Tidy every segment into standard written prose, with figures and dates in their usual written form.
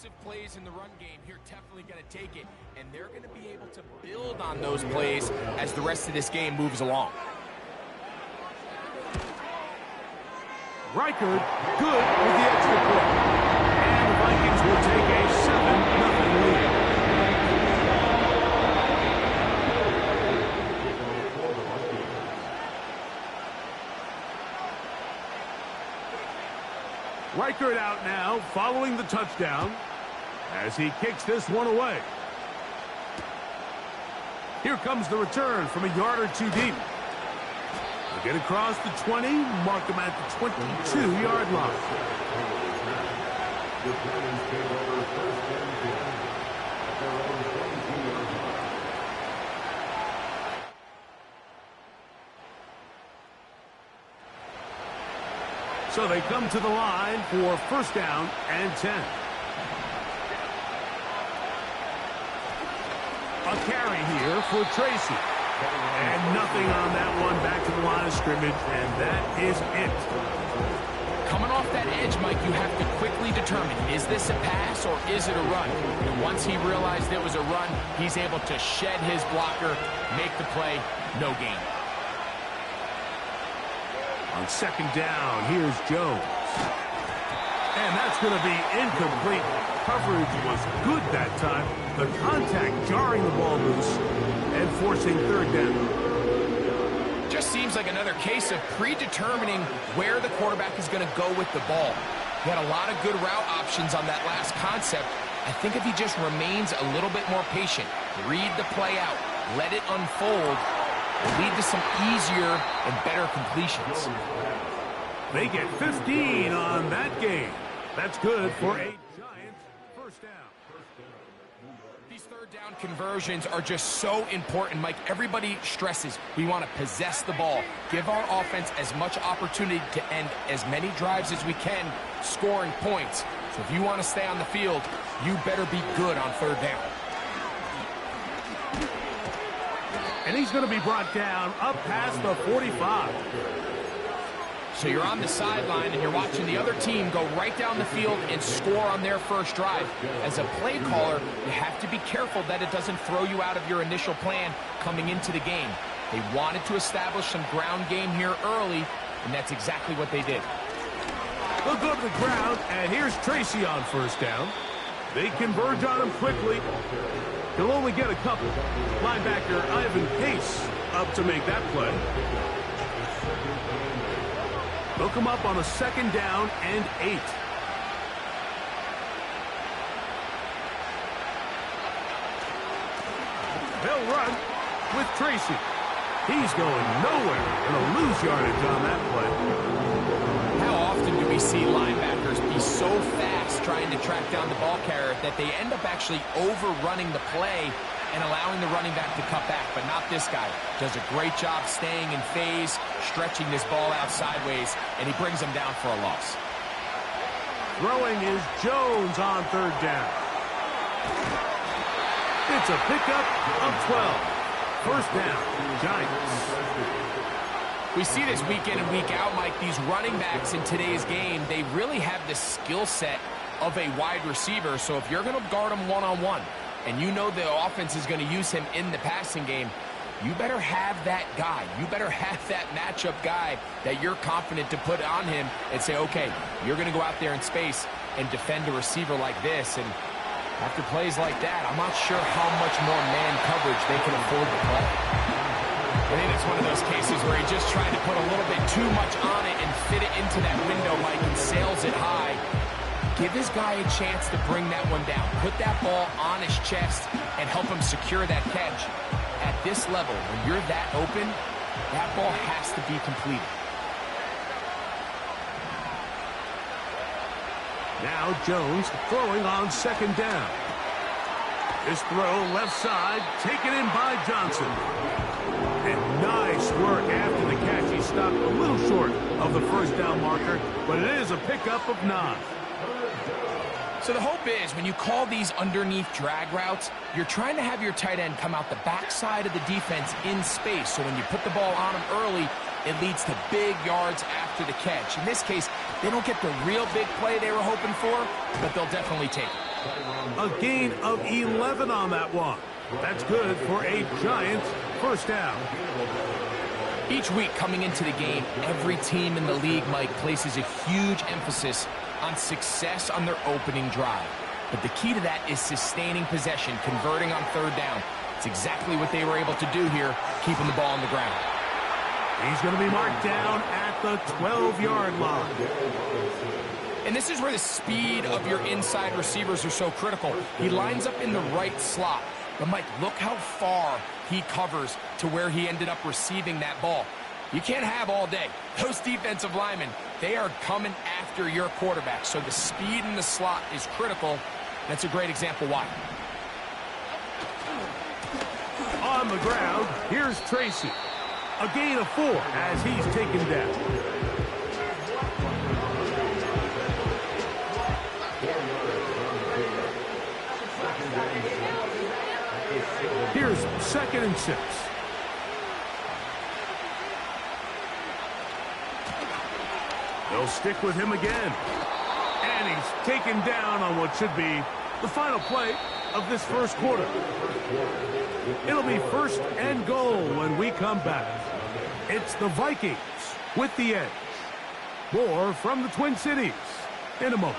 explosive plays in the run game, you're definitely going to take it. And they're going to be able to build on those plays as the rest of this game moves along. Reichard, good with the extra point. And the Vikings will take a 7-0 lead. Reichard out now, following the touchdown, as he kicks this one away. Here comes the return from a yard or two deep. They get across the 20, mark them at the 22-yard line. So they come to the line for first down and 10. A carry here for Tracy. And nothing on that one, back to the line of scrimmage, and that is it. Coming off that edge, Mike, you have to quickly determine, is this a pass or is it a run? And once he realized it was a run, he's able to shed his blocker, make the play, no gain. On second down, here's Jones. And that's going to be incomplete. Coverage was good that time. The contact jarring the ball loose and forcing third down. Just seems like another case of predetermining where the quarterback is going to go with the ball. He had a lot of good route options on that last concept. I think if he just remains a little bit more patient, read the play out, let it unfold, will lead to some easier and better completions. They get 15 on that game. That's good for a Giants first down. These third down conversions are just so important, Mike. Everybody stresses we want to possess the ball, give our offense as much opportunity to end as many drives as we can, scoring points. So if you want to stay on the field, you better be good on third down. And he's going to be brought down up past the 45. So you're on the sideline and you're watching the other team go right down the field and score on their first drive. As a play caller, you have to be careful that it doesn't throw you out of your initial plan coming into the game. They wanted to establish some ground game here early, and that's exactly what they did. They'll go to the ground, and here's Tracy on first down. They converge on him quickly. He'll only get a couple. Linebacker Ivan Pace up to make that play. They'll come up on a second down and 8. They'll run with Tracy. He's going nowhere. Gonna lose yardage on that play. How often do we see linebackers be so fast trying to track down the ball carrier that they end up actually overrunning the play and allowing the running back to cut back? But not this guy. Does a great job staying in phase, stretching this ball out sideways, and he brings him down for a loss. Throwing is Jones on third down. It's a pickup of 12. First down, Giants. We see this week in and week out, Mike. These running backs in today's game, they really have the skill set of a wide receiver. So if you're going to guard him one-on-one, and you know the offense is going to use him in the passing game, you better have that guy. You better have that matchup guy that you're confident to put on him and say, okay, you're going to go out there in space and defend a receiver like this. And after plays like that, I'm not sure how much more man coverage they can afford to play. I think it's one of those cases where he just tried to put a little bit too much on it and fit it into that window, Mike, and sails it high. Give his guy a chance to bring that one down. Put that ball on his chest and help him secure that catch. At this level, when you're that open, that ball has to be completed. Now Jones throwing on second down. This throw left side, taken in by Johnson. And nice work after the catch. He stopped a little short of the first down marker, but it is a pickup of 9. So the hope is when you call these underneath drag routes, you're trying to have your tight end come out the backside of the defense in space. So when you put the ball on him early, it leads to big yards after the catch. In this case, they don't get the real big play they were hoping for, but they'll definitely take it. A gain of 11 on that one. That's good for a Giants first down. Each week coming into the game, every team in the league, Mike, places a huge emphasis on success on their opening drive. But the key to that is sustaining possession, converting on third down. It's exactly what they were able to do here, keeping the ball on the ground. He's going to be marked down at the 12-yard line. And this is where the speed of your inside receivers are so critical. He lines up in the right slot. But, Mike, look how far he covers to where he ended up receiving that ball. You can't have all day. Those defensive linemen, they are coming after your quarterback. So the speed in the slot is critical. That's a great example why. On the ground, here's Tracy. A gain of 4 as he's taken down. Here's 2nd and 6. They'll stick with him again. And he's taken down on what should be the final play of this first quarter. It'll be 1st and goal when we come back. It's the Vikings with the edge. More from the Twin Cities in a moment.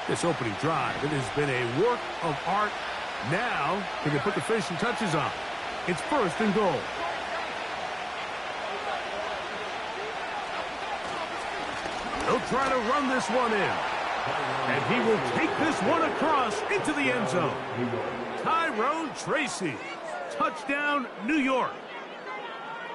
This opening drive, it has been a work of art. Now, can they put the finishing touches on? It's 1st and goal. He'll try to run this one in. And he will take this one across into the end zone. Tyrone Tracy. Touchdown, New York.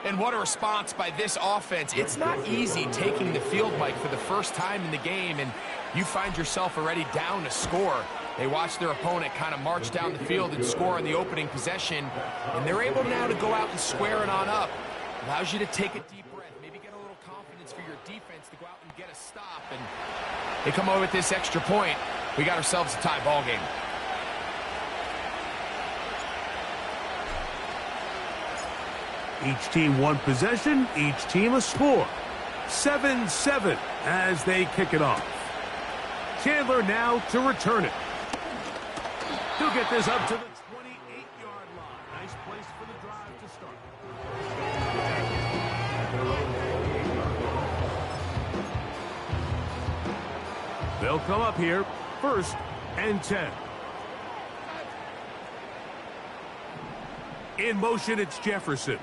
And what a response by this offense. It's not easy taking the field, Mike, for the first time in the game, and you find yourself already down to score. They watch their opponent kind of march down the field and score on the opening possession, and they're able now to go out and square it on up. Allows you to take a deep breath, maybe get a little confidence for your defense to go out and get a stop. And they come over with this extra point. We got ourselves a tie ball game. Each team one possession, each team a score. 7-7 as they kick it off. Chandler now to return it. He'll get this up to the 28-yard line. Nice place for the drive to start. They'll come up here, 1st and 10. In motion, it's Jefferson.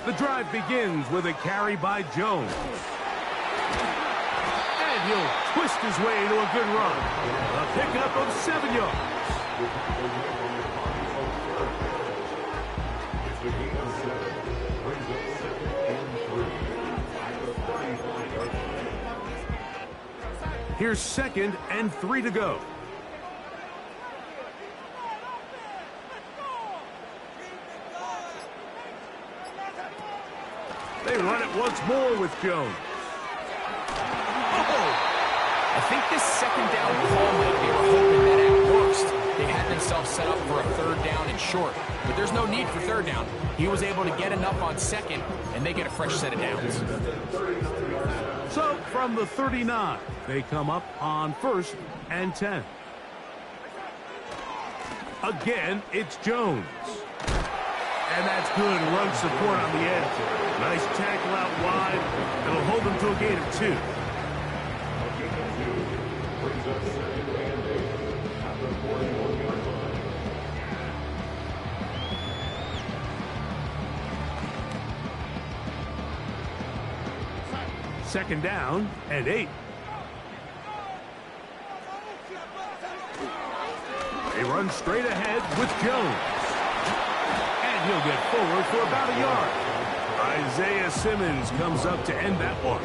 The drive begins with a carry by Jones. And he'll twist his way to a good run. A pickup of 7 yards. Here's 2nd and 3 to go. They run it once more with Jones. Oh! I think this 2nd down call, Mike, they were hoping that at worst they had themselves set up for a 3rd down and short. But there's no need for 3rd down. He was able to get enough on 2nd, and they get a fresh set of downs. So from the 39, they come up on 1st and 10. Again, it's Jones. And that's good run support on the edge. Nice tackle out wide. It'll hold them to a gain of 2. Second down and 8. They run straight ahead with Jones. And he'll get forward for about a yard. Isaiah Simmons comes up to end that one.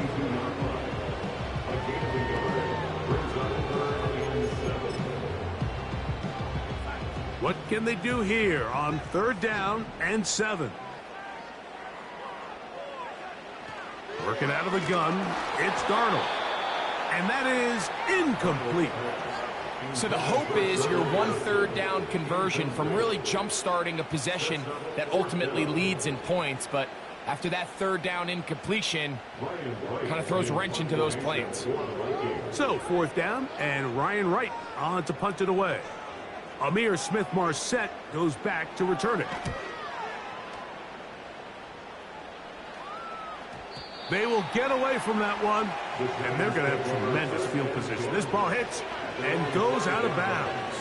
What can they do here on 3rd down and 7? Working out of the gun, it's Darnold. And that is incomplete. So the hope is your 1/3 down conversion from really jump-starting a possession that ultimately leads in points, but after that 3rd down incompletion, kind of throws a wrench into those plans. So 4th down, and Ryan Wright on to punt it away. Amir Smith-Marset goes back to return it. They will get away from that one, and they're going to have tremendous field position. This ball hits and goes out of bounds.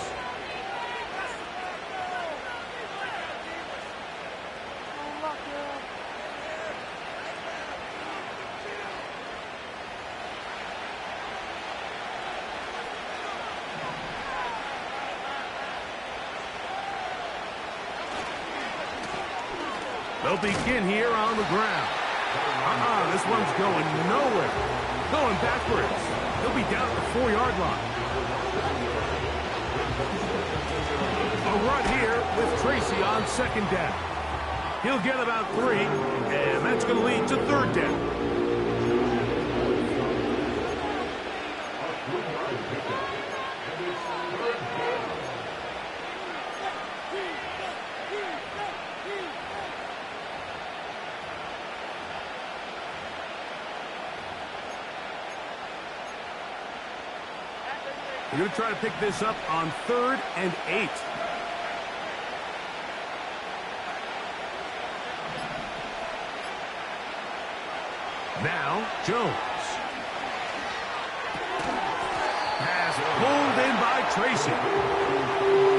They'll begin here on the ground. This one's going nowhere. Going backwards. He'll be down at the 4-yard line. A run here with Tracy on 2nd down. He'll get about 3, and that's going to lead to 3rd down. We're going to try to pick this up on 3rd and 8. Now, Jones. Pass pulled in by Tracy.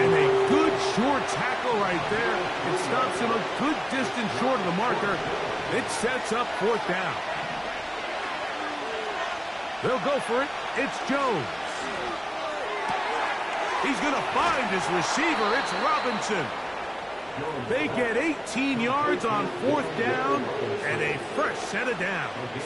And a good short tackle right there. It stops him a good distance short of the marker. It sets up 4th down. They'll go for it. It's Jones. He's going to find his receiver. It's Robinson. They get 18 yards on 4th down and a fresh set of downs.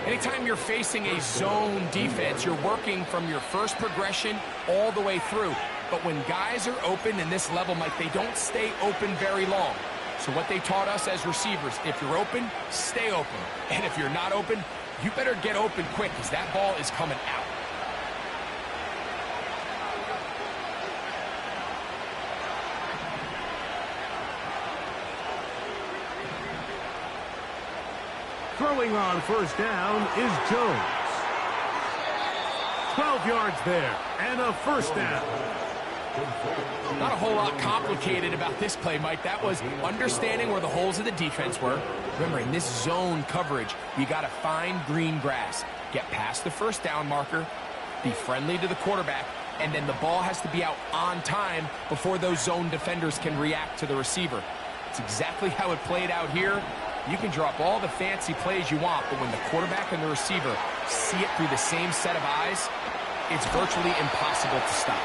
Anytime you're facing a zone defense, you're working from your first progression all the way through. But when guys are open in this level, Mike, they don't stay open very long. So what they taught us as receivers, if you're open, stay open. And if you're not open, you better get open quick because that ball is coming out. Throwing on 1st down is Jones. 12 yards there, and a 1st down. Not a whole lot complicated about this play, Mike. That was understanding where the holes of the defense were. Remember, in this zone coverage, you got to find green grass. Get past the 1st down marker, be friendly to the quarterback, and then the ball has to be out on time before those zone defenders can react to the receiver. It's exactly how it played out here. You can drop all the fancy plays you want, but when the quarterback and the receiver see it through the same set of eyes, it's virtually impossible to stop.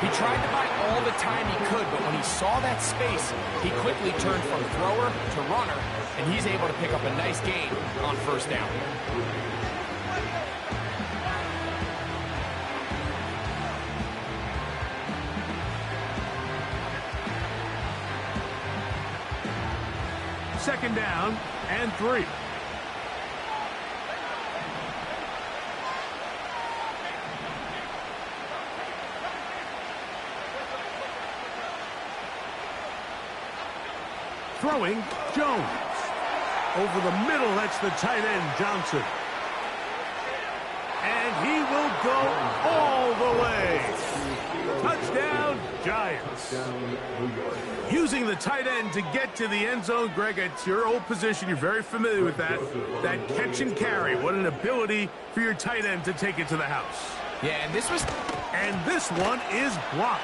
He tried to buy all the time he could, but when he saw that space, he quickly turned from thrower to runner, and he's able to pick up a nice gain on 1st down. Second down and 3. Throwing, Jones. Over the middle, that's the tight end, Johnson. And he will go all the way. Touchdown, Giants. Using the tight end to get to the end zone, Greg, it's your old position. You're very familiar with that. That catch and carry. What an ability for your tight end to take it to the house. Yeah, and this one is blocked.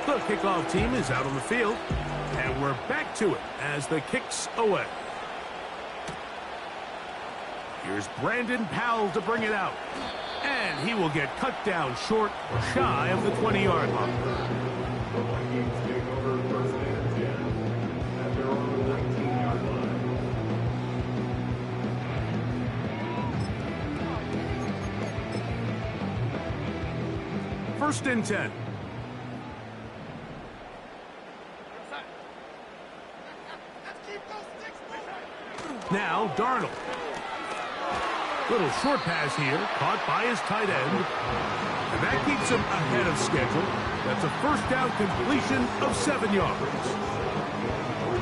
The kickoff team is out on the field, and we're back to it as the kick's away. Here's Brandon Powell to bring it out, and he will get cut down short, shy of the 20-yard line. first and 10. Now, Darnold. Little short pass here, caught by his tight end. And that keeps him ahead of schedule. That's a first down completion of 7 yards.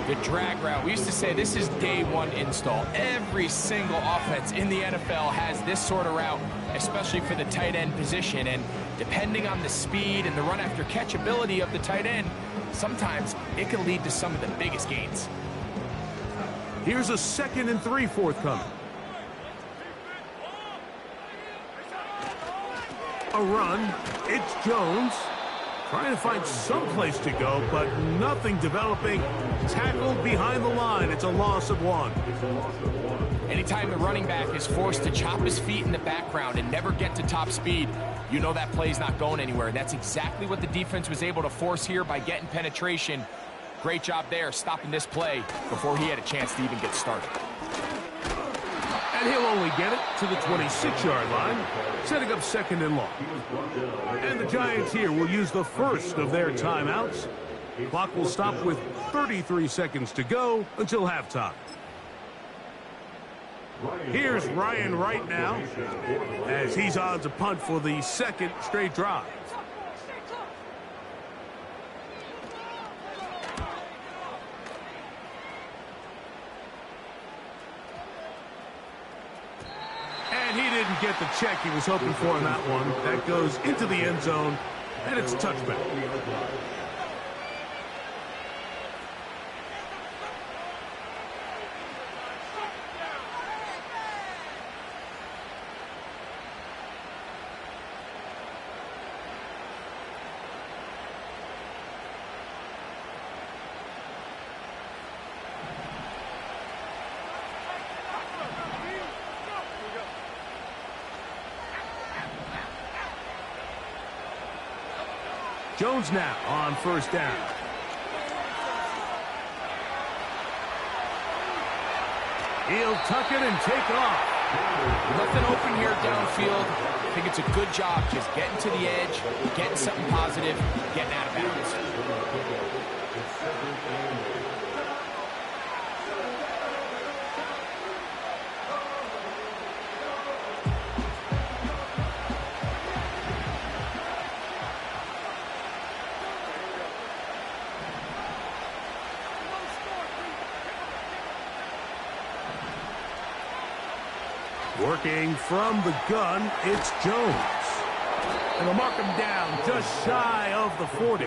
The drag route. We used to say this is day one install. Every single offense in the NFL has this sort of route, especially for the tight end position. And depending on the speed and the run after catch ability of the tight end, sometimes it can lead to some of the biggest gains. Here's a 2nd and 3 forthcoming. A run. It's Jones. Trying to find some place to go, but nothing developing. Tackled behind the line. It's a loss of 1. Anytime the running back is forced to chop his feet in the background and never get to top speed, you know that play's not going anywhere. That's exactly what the defense was able to force here by getting penetration. Great job there, stopping this play before he had a chance to even get started. And he'll only get it to the 26-yard line, setting up 2nd and long. And the Giants here will use the first of their timeouts. Clock will stop with 33 seconds to go until halftime. Here's Ryan Wright now, as he's on to punt for the 2nd straight drive. And he didn't get the check he was hoping for on that one. That goes into the end zone, and it's a touchback. Jones now on first down. He'll tuck it and take off. Nothing open here downfield. I think it's a good job just getting to the edge, getting something positive, getting out of bounds. Working from the gun, it's Jones. And they'll mark him down just shy of the 40.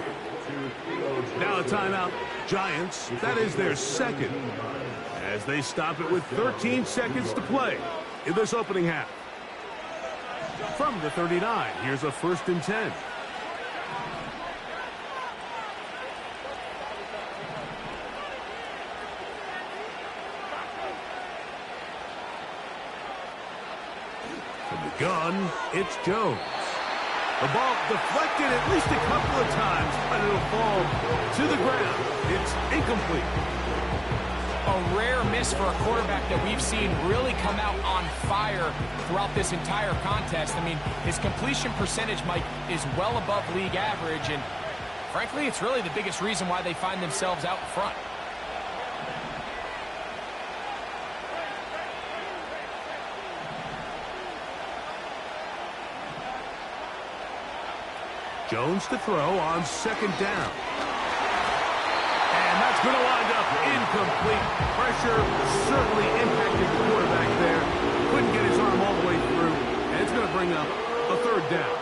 Now a timeout. Giants, that is their 2nd, as they stop it with 13 seconds to play in this opening half. From the 39, here's a 1st and 10. Gun, it's Jones. The ball deflected at least a couple of times, but it'll fall to the ground. It's incomplete. A rare miss for a quarterback that we've seen really come out on fire throughout this entire contest. I mean, his completion percentage, Mike, is well above league average, and frankly, it's really the biggest reason why they find themselves out in front. Jones to throw on 2nd down. And that's going to wind up incomplete. Pressure certainly impacted the quarterback there. Couldn't get his arm all the way through. And it's going to bring up a 3rd down.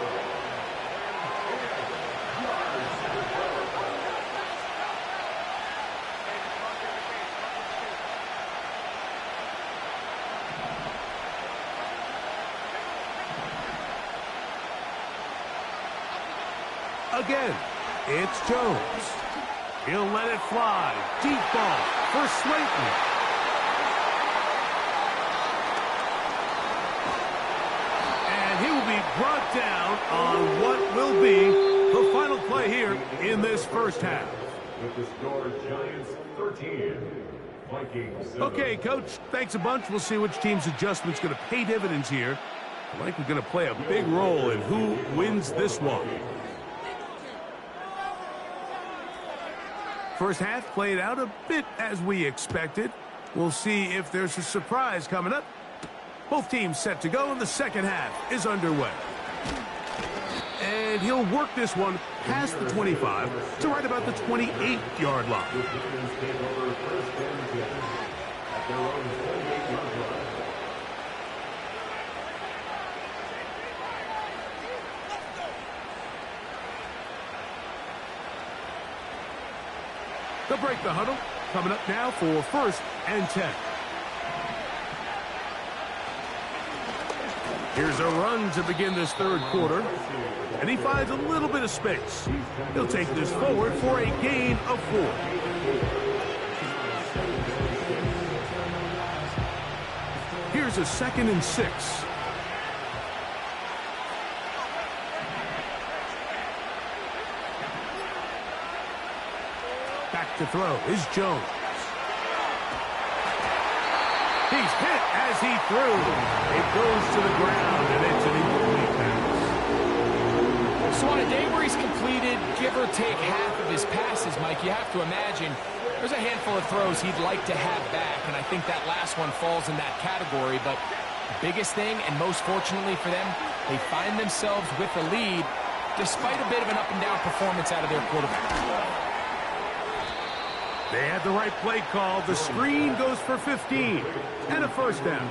Again, it's Jones. He'll let it fly. Deep ball for Slayton. And he will be brought down on what will be the final play here in this first half. With the score, Giants 13, Vikings 7. Okay, Coach, thanks a bunch. We'll see which team's adjustment's going to pay dividends here. I think we're going to play a big role in who wins this one. First half played out a bit as we expected. We'll see if there's a surprise coming up. Both teams set to go, and the second half is underway. And he'll work this one past the 25 to right about the 28-yard line. They'll break the huddle. Coming up now for 1st and 10. Here's a run to begin this third quarter. And he finds a little bit of space. He'll take this forward for a gain of 4. Here's a 2nd and 6. Back to throw is Jones. He's hit as he threw. It goes to the ground, and it's an incomplete pass. So on a day where he's completed, give or take half of his passes, Mike, you have to imagine there's a handful of throws he'd like to have back, and I think that last one falls in that category. But the biggest thing, and most fortunately for them, they find themselves with a lead despite a bit of an up-and-down performance out of their quarterback. They had the right play call. The screen goes for 15 and a first down.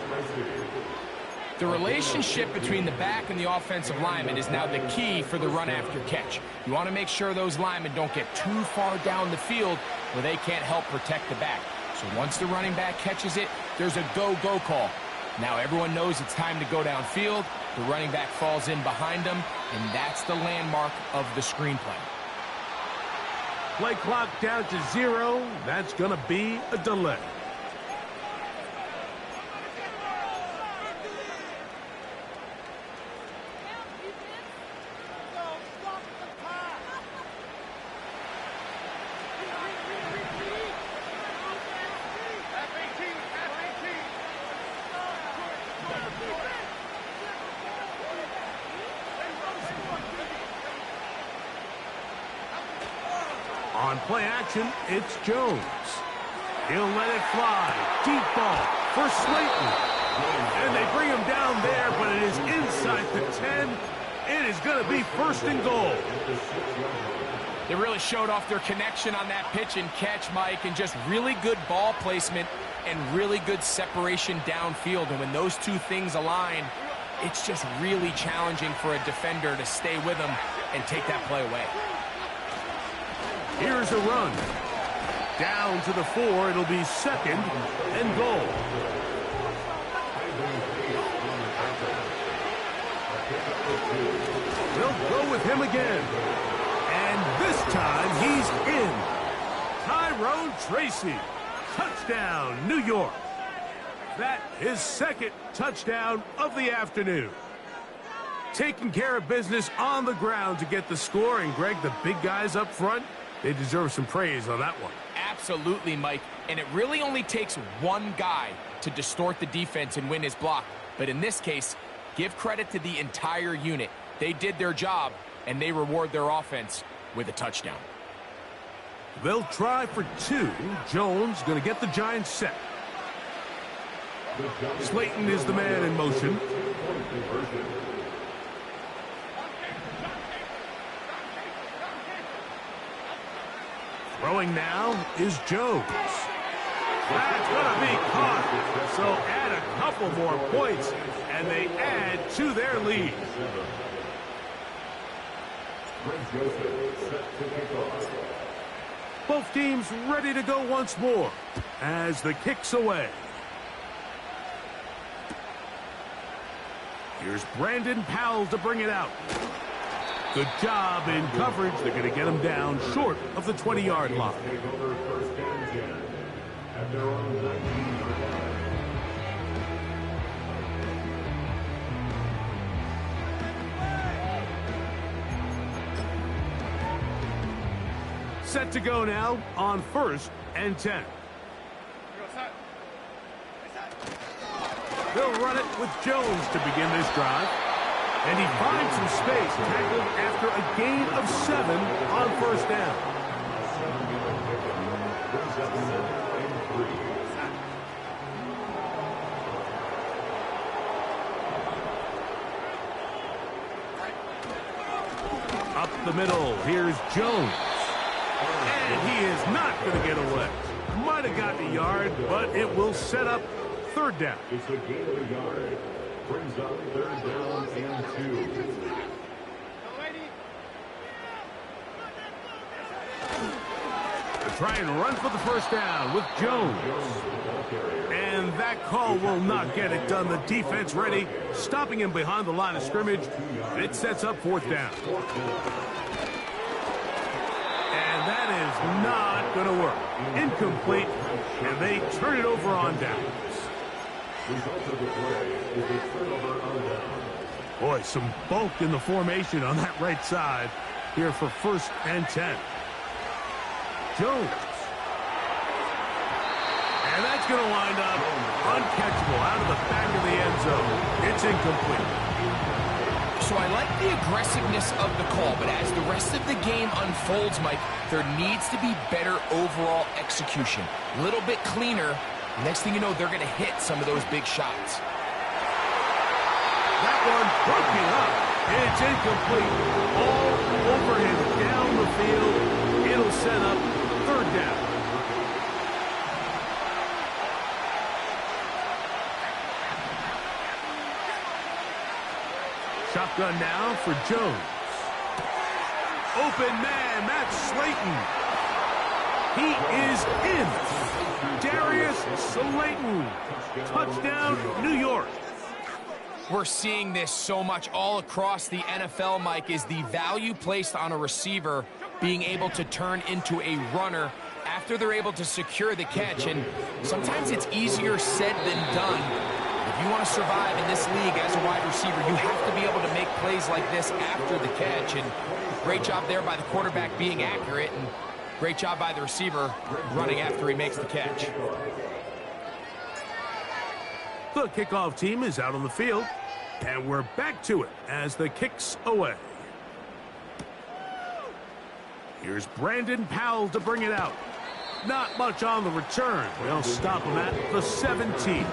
The relationship between the back and the offensive lineman is now the key for the run after catch. You want to make sure those linemen don't get too far down the field where they can't help protect the back. So once the running back catches it, there's a go-go call. Now everyone knows it's time to go downfield. The running back falls in behind them, and that's the landmark of the screenplay. Play clock down to 0. That's going to be a delay. On play action, it's Jones. He'll let it fly. Deep ball for Slayton. And they bring him down there, but it is inside the 10. It is going to be 1st and goal. They really showed off their connection on that pitch and catch, Mike, and just really good ball placement and really good separation downfield. And when those two things align, it's just really challenging for a defender to stay with them and take that play away. Here's a run. Down to the 4. It'll be 2nd and goal. They'll go with him again. And this time he's in. Tyrone Tracy. Touchdown, New York. That is 2nd touchdown of the afternoon. Taking care of business on the ground to get the score. And, Greg, the big guys up front, they deserve some praise on that one. Absolutely, Mike. And it really only takes one guy to distort the defense and win his block. But in this case, give credit to the entire unit. They did their job, and they reward their offense with a touchdown. They'll try for 2. Jones going to get the Giants set. Slayton is the man in motion. Throwing now is Jones. That's going to be caught. So add a couple more points, and they add to their lead. Both teams ready to go once more as the kick's away. Here's Brandon Powell to bring it out. Good job in coverage. They're going to get him down short of the 20-yard line. Set to go now on 1st and 10. They'll run it with Jones to begin this drive. And he finds some space, tackled after a gain of 7 on 1st down. Up the middle, here's Jones. And he is not going to get away. Might have gotten a yard, but it will set up third down. It's a gain of a yard. Brings up third down and 2. They try and run for the first down with Jones. And that call will not get it done. The defense ready, stopping him behind the line of scrimmage. And it sets up fourth down. And that is not going to work. Incomplete, and they turn it over on downs. Result of the play is a turnover on down. Boy, some bulk in the formation on that right side here for 1st and 10. Jones. And that's going to wind up uncatchable out of the back of the end zone. It's incomplete. So I like the aggressiveness of the call, but as the rest of the game unfolds, Mike, there needs to be better overall execution. A little bit cleaner. Next thing you know, they're going to hit some of those big shots. That one broken up. It's incomplete. All over him down the field. It'll set up third down. Shotgun now for Jones. Open man, that's Slayton. He is in. Darius Slayton. Touchdown, New York. We're seeing this so much all across the NFL, Mike, is the value placed on a receiver being able to turn into a runner after they're able to secure the catch. And sometimes it's easier said than done. If you want to survive in this league as a wide receiver, you have to be able to make plays like this after the catch. And great job there by the quarterback being accurate, and great job by the receiver running after he makes the catch. The kickoff team is out on the field, and we're back to it as the kick's away. Here's Brandon Powell to bring it out. Not much on the return. They'll stop him at the 17.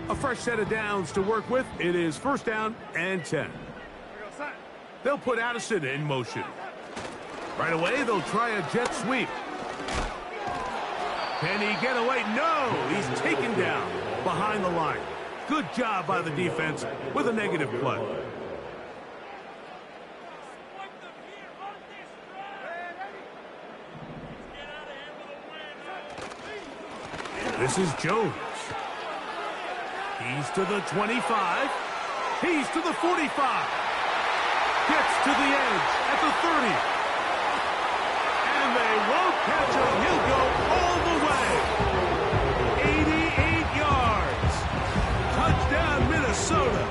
A fresh set of downs to work with. It is 1st down and 10. They'll put Addison in motion. Right away, they'll try a jet sweep. Can he get away? No! He's taken down behind the line. Good job by the defense with a negative play. This is Jones. He's to the 25. He's to the 45. Gets to the edge at the 30. And they won't catch him. He'll go all the way. 88 yards. Touchdown, Minnesota.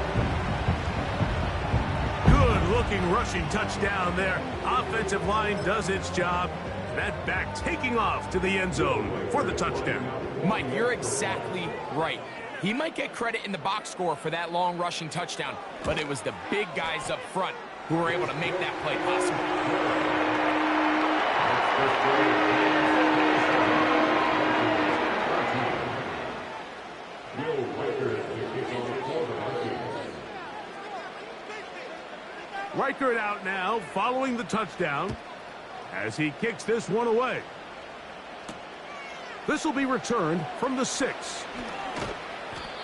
Good-looking rushing touchdown there. Offensive line does its job. That back taking off to the end zone for the touchdown. Mike, you're exactly right. He might get credit in the box score for that long rushing touchdown, but it was the big guys up front who were able to make that play possible. Reichert out now following the touchdown as he kicks this one away. This will be returned from the 6.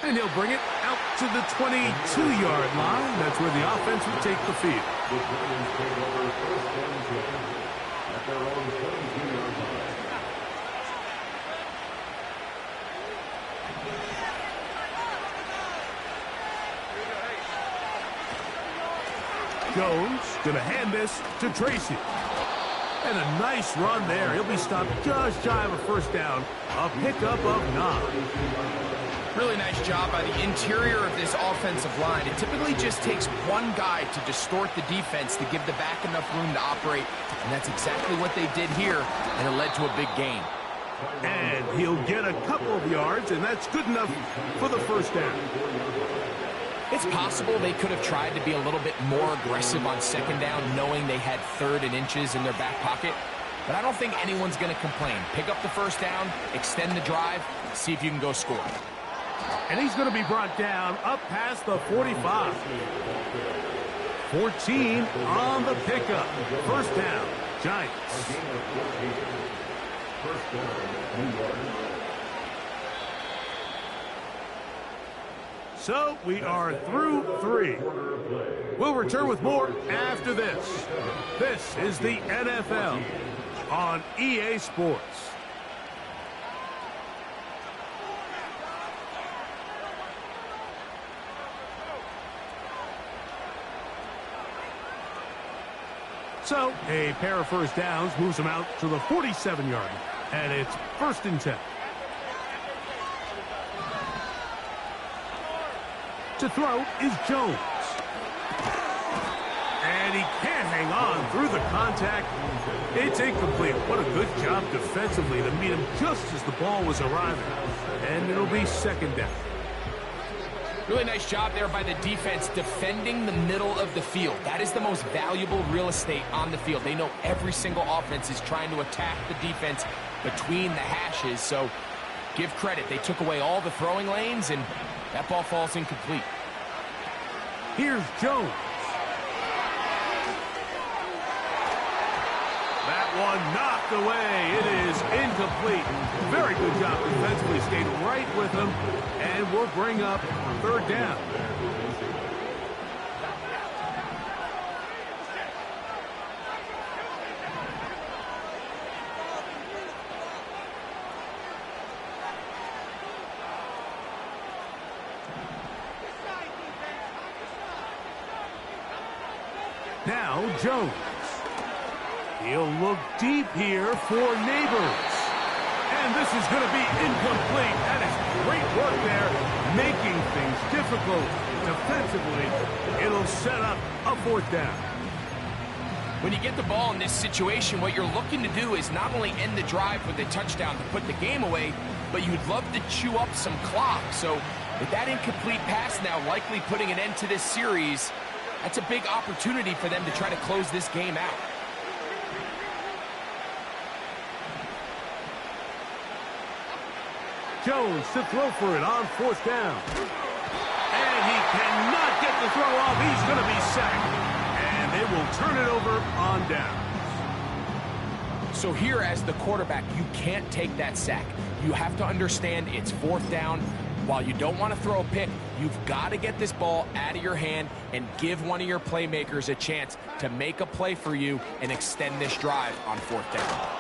And he'll bring it out to the 22-yard line. That's where the offense will take the field. The Giants take over 1st and 10 at their own 22-yard line. Jones going to hand this to Tracy. And a nice run there. He'll be stopped just shy of a 1st down. A pickup of 9. Really nice job by the interior of this offensive line. It typically just takes one guy to distort the defense to give the back enough room to operate, and that's exactly what they did here, and it led to a big gain. And he'll get a couple of yards, and that's good enough for the first down. It's possible they could have tried to be a little bit more aggressive on second down, knowing they had 3rd and inches in their back pocket. But I don't think anyone's going to complain. Pick up the first down, extend the drive, see if you can go score. And he's going to be brought down up past the 45. 14 on the pickup. First down, Giants. First down, New York. So we are through 3. We'll return with more after this. This is the NFL on EA Sports. So a pair of first downs moves them out to the 47-yard line. And it's 1st and 10. To throw is Jones. And he can't hang on through the contact. It's incomplete. What a good job defensively to meet him just as the ball was arriving. And it'll be 2nd down. Really nice job there by the defense defending the middle of the field. That is the most valuable real estate on the field. They know every single offense is trying to attack the defense between the hashes. So give credit. They took away all the throwing lanes, and that ball falls incomplete. Here's Jones. That one knocked away. It is incomplete. Very good job defensively. Stayed right with him. And we'll bring up 3rd down. Now Jones. He'll look deep here for Neighbors. And this is going to be incomplete. That is great work there, making things difficult defensively. It'll set up a 4th down. When you get the ball in this situation, what you're looking to do is not only end the drive with a touchdown to put the game away, but you'd love to chew up some clock. So with that incomplete pass now likely putting an end to this series, that's a big opportunity for them to try to close this game out. Jones to throw for it on 4th down. And he cannot get the throw off. He's going to be sacked. And they will turn it over on downs. So here as the quarterback, you can't take that sack. You have to understand it's 4th down. While you don't want to throw a pick, you've got to get this ball out of your hand and give one of your playmakers a chance to make a play for you and extend this drive on 4th down.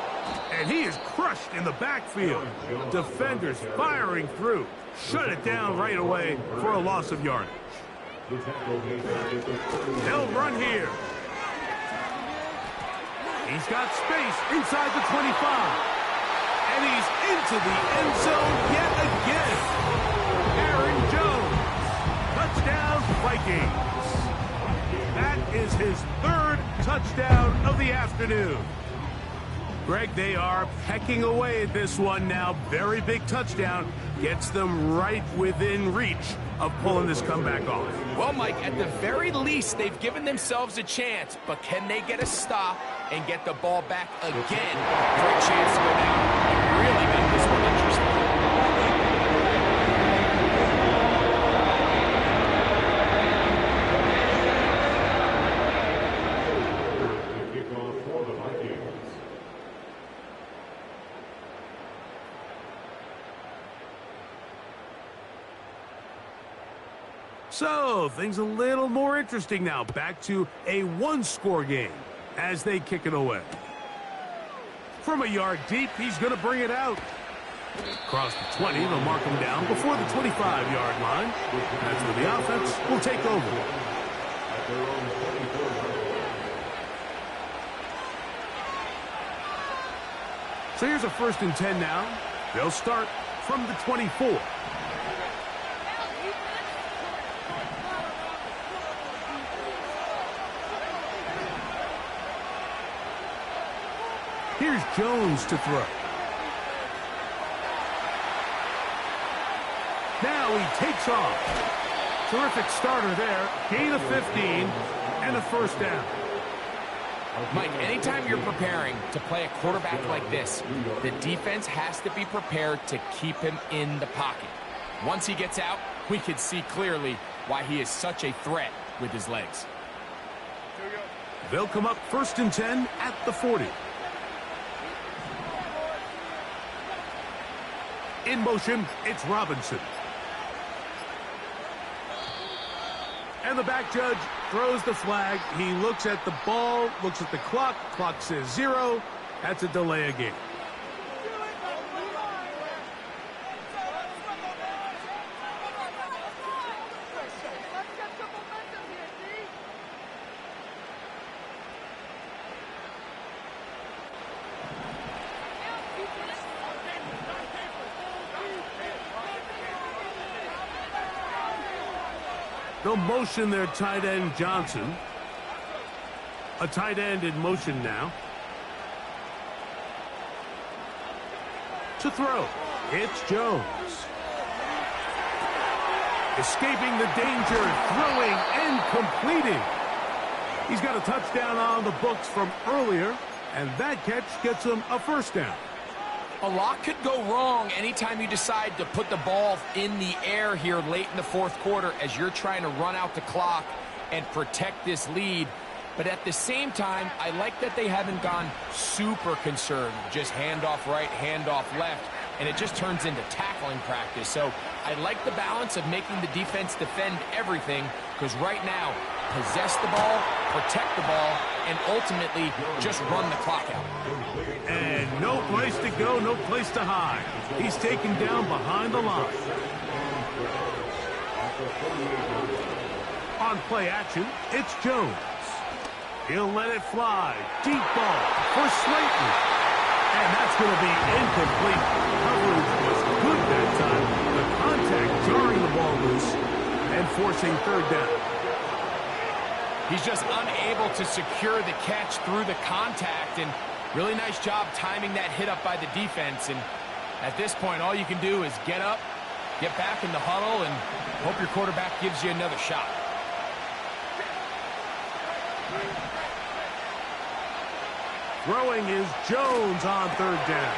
And he is crushed in the backfield. Defenders firing through. Shut it down right away for a loss of yardage. They'll run here. He's got space inside the 25. And he's into the end zone yet again. Aaron Jones. Touchdown, Vikings. That is his 3rd touchdown of the afternoon. Greg, they are pecking away at this one now. Very big touchdown. Gets them right within reach of pulling this comeback off. Well, Mike, at the very least, they've given themselves a chance, but can they get a stop and get the ball back again for a chance to go down and really make this one interesting? So, things a little more interesting now. Back to a 1-score game as they kick it away. From a yard deep, he's going to bring it out. Across the 20, they'll mark him down before the 25-yard line. That's where the offense will take over. So here's a 1st and 10 now. They'll start from the 24. Here's Jones to throw. he takes off. Terrific starter there. Gain of 15 and a first down. Mike, anytime you're preparing to play a quarterback like this, the defense has to be prepared to keep him in the pocket. Once he gets out, we can see clearly why he is such a threat with his legs. They'll come up 1st and 10 at the 40. In motion, it's Robinson. And the back judge throws the flag. He looks at the ball, looks at the clock. Clock says 0. That's a delay of game. They'll motion their tight end, Johnson. A tight end in motion now. To throw, it's Jones. Escaping the danger, throwing and completing. He's got a touchdown on the books from earlier, and that catch gets him a first down. A lot could go wrong anytime you decide to put the ball in the air here late in the 4th quarter as you're trying to run out the clock and protect this lead. But at the same time, I like that they haven't gone super conservative. Just handoff right, handoff left, and it just turns into tackling practice. So I like the balance of making the defense defend everything, because right now, possess the ball, protect the ball, and ultimately just run the clock out. And no place to go, no place to hide. He's taken down behind the line. On play action, it's Jones. He'll let it fly. Deep ball for Slayton. And that's going to be incomplete. Coverage was good that time. The contact jarring the ball loose and forcing 3rd down. He's just unable to secure the catch through the contact, and really nice job timing that hit up by the defense. And at this point, all you can do is get up, get back in the huddle, and hope your quarterback gives you another shot. Throwing is Jones on 3rd down.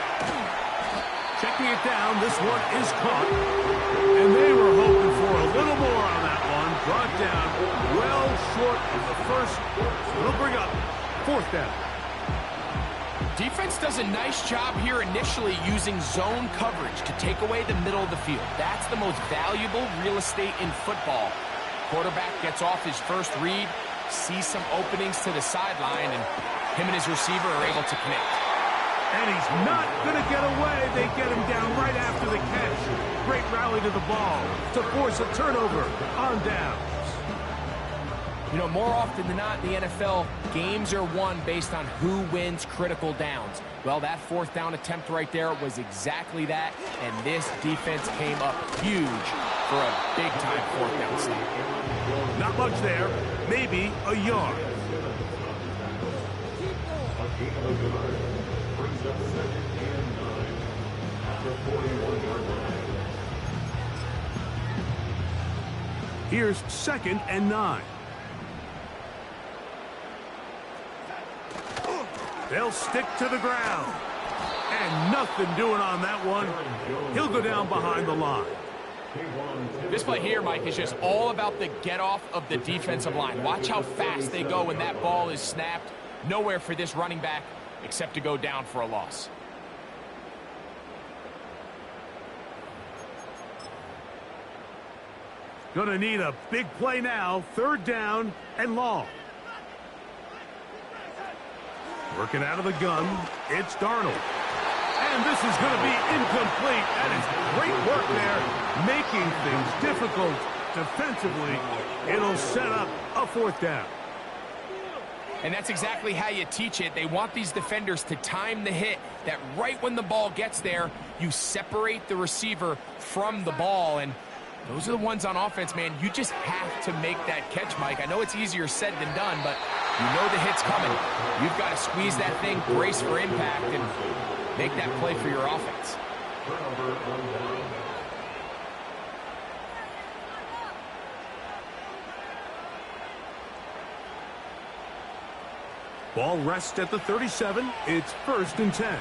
Checking it down, this one is caught. And they were hoping for a little more on that one. Brought down well short of the first. It'll bring up 4th down. Defense does a nice job here initially using zone coverage to take away the middle of the field. That's the most valuable real estate in football. Quarterback gets off his first read, sees some openings to the sideline, and him and his receiver are able to connect. And he's not going to get away. They get him down right after the catch. Great rally to the ball to force a turnover on downs. You know, more often than not in the NFL, games are won based on who wins critical downs. Well, that 4th down attempt right there was exactly that, and this defense came up huge for a big-time 4th down stop. Not much there, maybe a yard. Here's 2nd and 9. They'll stick to the ground. And nothing doing on that one. He'll go down behind the line. This play here, Mike, is just all about the get-off of the defensive line. Watch how fast they go when that ball is snapped. Nowhere for this running back except to go down for a loss. Gonna need a big play now. 3rd down and long. Working out of the gun, it's Darnold. And this is going to be incomplete. That is great work there, making things difficult defensively. It'll set up a 4th down. And that's exactly how you teach it. They want these defenders to time the hit, that right when the ball gets there, you separate the receiver from the ball. And those are the ones on offense, man. You just have to make that catch, Mike. I know it's easier said than done, but you know the hit's coming. You've got to squeeze that thing, brace for impact, and make that play for your offense. Ball rests at the 37. It's 1st and 10.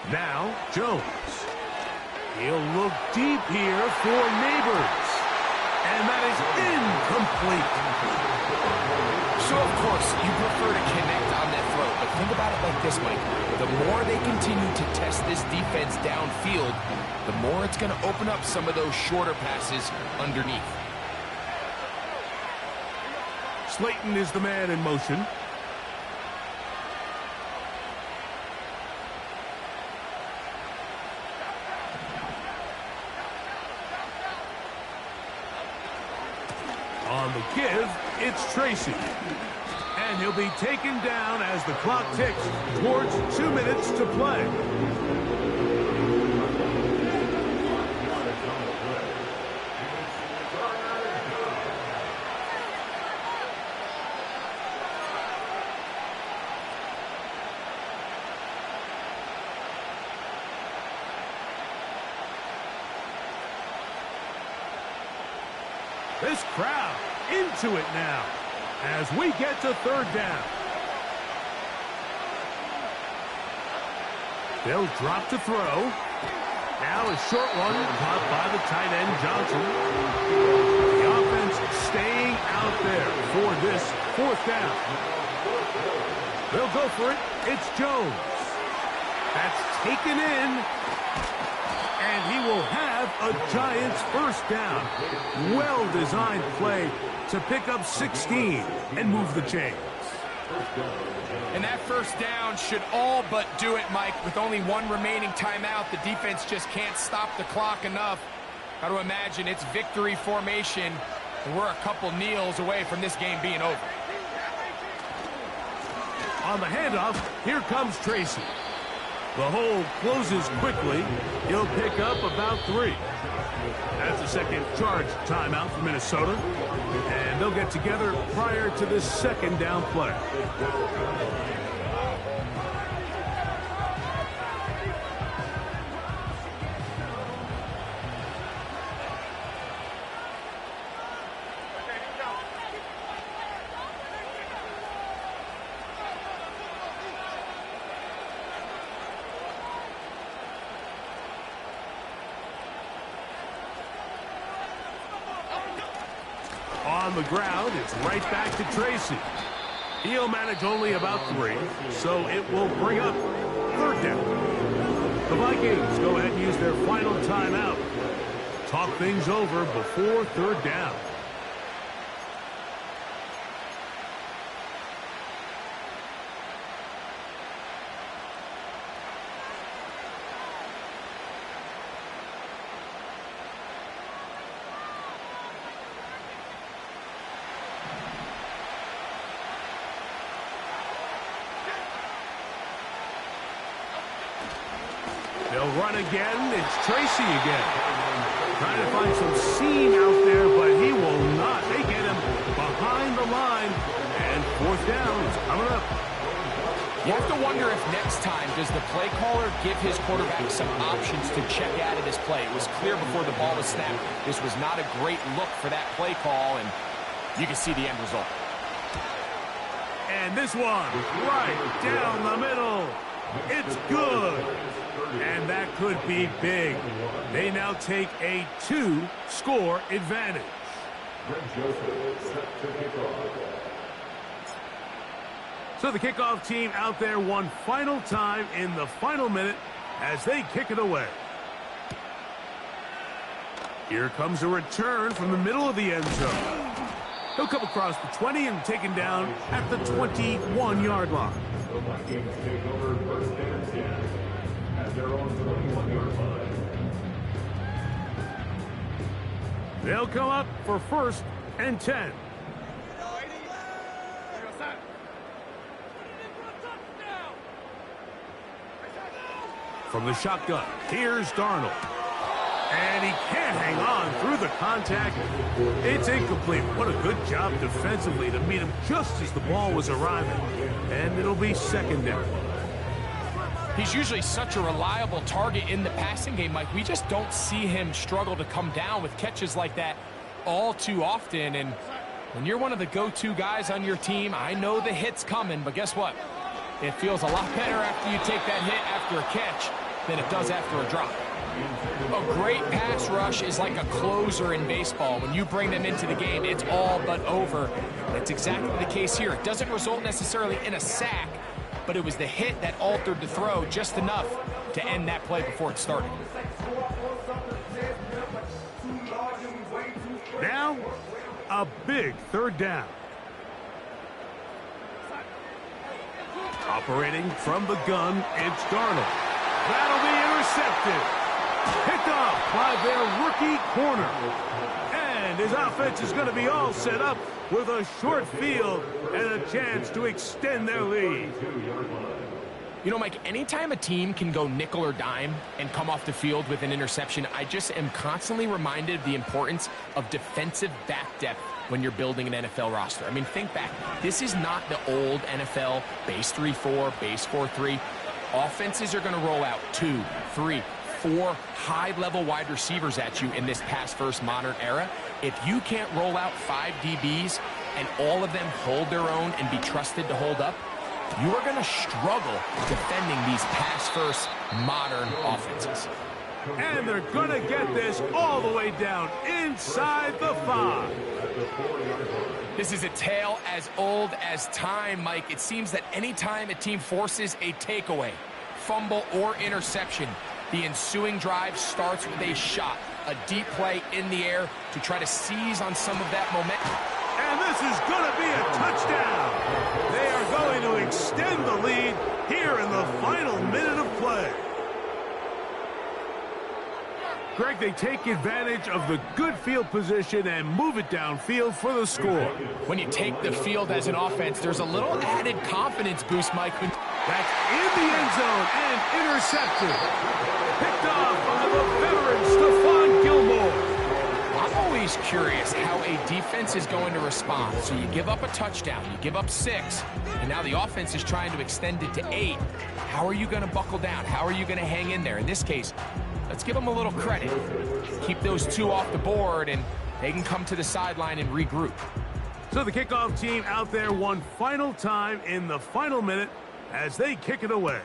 Now, Jones. He'll look deep here for Neighbors. And that is incomplete. So, of course, you prefer to connect on that throw, but think about it like this, Mike. The more they continue to test this defense downfield, the more it's going to open up some of those shorter passes underneath. Slayton is the man in motion. On the give, it's Tracy. And he'll be taken down as the clock ticks towards 2 minutes to play. This crowd into it now as we get to 3rd down. They'll drop to throw. Now a short one caught by the tight end Johnson. The offense staying out there for this 4th down. They'll go for it. It's Jones. That's taken in. And he will have a Giants 1st down. Well-designed play to pick up 16 and move the chains. And that 1st down should all but do it, Mike. With only 1 remaining timeout, the defense just can't stop the clock enough. Got to imagine it's victory formation, and we're a couple kneels away from this game being over. On the handoff, here comes Tracy. The hole closes quickly. He'll pick up about 3. That's a second charge timeout for Minnesota. And they'll get together prior to this 2nd down play. On the ground, it's right back to Tracy. He'll manage only about 3, so it will bring up 3rd down. The Vikings go ahead and use their final timeout. Talk things over before 3rd down. They'll run again. It's Tracy again. Trying to find some seam out there, but he will not. They get him behind the line. And 4th down is coming up. You have to wonder if next time does the play caller give his quarterback some options to check out of this play. It was clear before the ball was snapped. This was not a great look for that play call, and you can see the end result. And this one right down the middle. It's good. And that could be big. They now take a 2-score advantage. So the kickoff team out there one final time in the final minute as they kick it away. Here comes a return from the middle of the end zone. He'll come across the 20 and taken down at the 21-yard line. The Vikings take over 1st and 10 at their own 21-yard line. They'll come up for 1st and 10. From the shotgun, here's Darnold. And he can't hang on through the contact. It's incomplete. What a good job defensively to meet him just as the ball was arriving. And it'll be 2nd down. He's usually such a reliable target in the passing game, Mike. We just don't see him struggle to come down with catches like that all too often. And when you're one of the go-to guys on your team, I know the hit's coming, but guess what? It feels a lot better after you take that hit after a catch than it does after a drop. A great pass rush is like a closer in baseball. When you bring them into the game, it's all but over. That's exactly the case here. It doesn't result necessarily in a sack, but it was the hit that altered the throw just enough to end that play before it started. Now, a big third down. Operating from the gun, it's Darnold. That'll be intercepted. Picked off by their rookie corner. And his offense is going to be all set up with a short field and a chance to extend their lead. You know, Mike, anytime a team can go nickel or dime and come off the field with an interception, I just am constantly reminded of the importance of defensive back depth when you're building an NFL roster. I mean, think back. This is not the old NFL base 3-4, base 4-3. Offenses are going to roll out 2, 3, 4 high-level wide receivers at you in this pass-first modern era. If you can't roll out 5 DBs and all of them hold their own and be trusted to hold up, you are going to struggle defending these pass-first modern offenses. And they're going to get this all the way down inside the 5. This is a tale as old as time, Mike. It seems that anytime a team forces a takeaway, fumble, or interception, the ensuing drive starts with a shot, a deep play in the air to try to seize on some of that momentum. And this is going to be a touchdown. They are going to extend the lead here in the final minute of play. Greg, they take advantage of the good field position and move it downfield for the score. When you take the field as an offense, there's a little added confidence boost, Mike. That's in the end zone and intercepted. Picked off by the veteran Stephon Gilmore. I'm always curious how a defense is going to respond. So you give up a touchdown, you give up 6, and now the offense is trying to extend it to 8. How are you going to buckle down? How are you going to hang in there? In this case, let's give them a little credit. Keep those 2 off the board, and they can come to the sideline and regroup. So the kickoff team out there one final time in the final minute as they kick it away.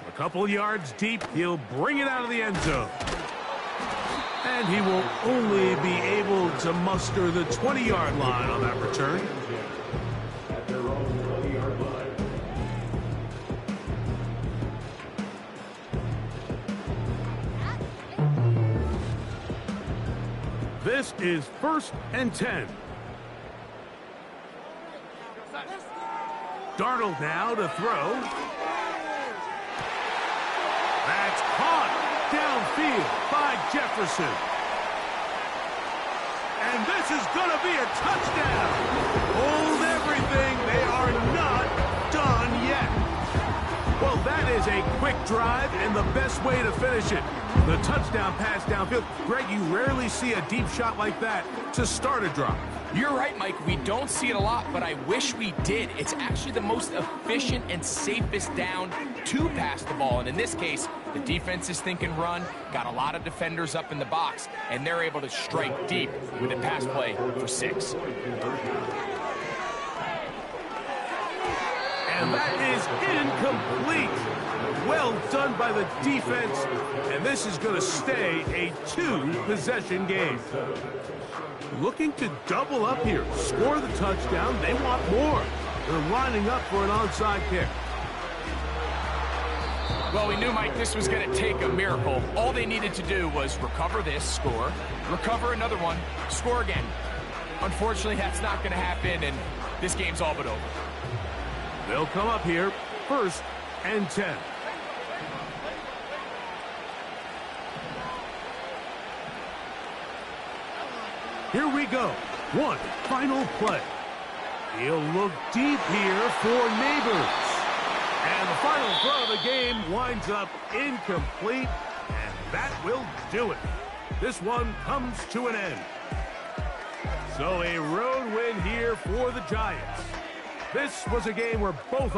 A couple yards deep, he'll bring it out of the end zone. And he will only be able to muster the 20-yard line on that return. At their own 20-yard line. This is 1st and 10. Darnold now to throw. That's caught downfield by Jefferson. And this is going to be a touchdown. Hold everything. They are not done yet. Well, that is a quick drive and the best way to finish it. The touchdown pass downfield. Greg, you rarely see a deep shot like that to start a drive. You're right, Mike. We don't see it a lot, but I wish we did. It's actually the most efficient and safest down to pass the ball. And in this case, the defense is thinking run, got a lot of defenders up in the box, and they're able to strike deep with a pass play for 6. And that is incomplete. Well done by the defense. And this is going to stay a 2-possession game. Looking to double up here. Score the touchdown. They want more. They're lining up for an onside kick. Well, we knew, Mike, this was going to take a miracle. All they needed to do was recover this, score, recover another one, score again. Unfortunately, that's not going to happen, and this game's all but over. They'll come up here, 1st and 10. Here we go. One final play. He'll look deep here for Neighbors. And the final throw of the game winds up incomplete, and that will do it. This one comes to an end. So a road win here for the Giants. This was a game where both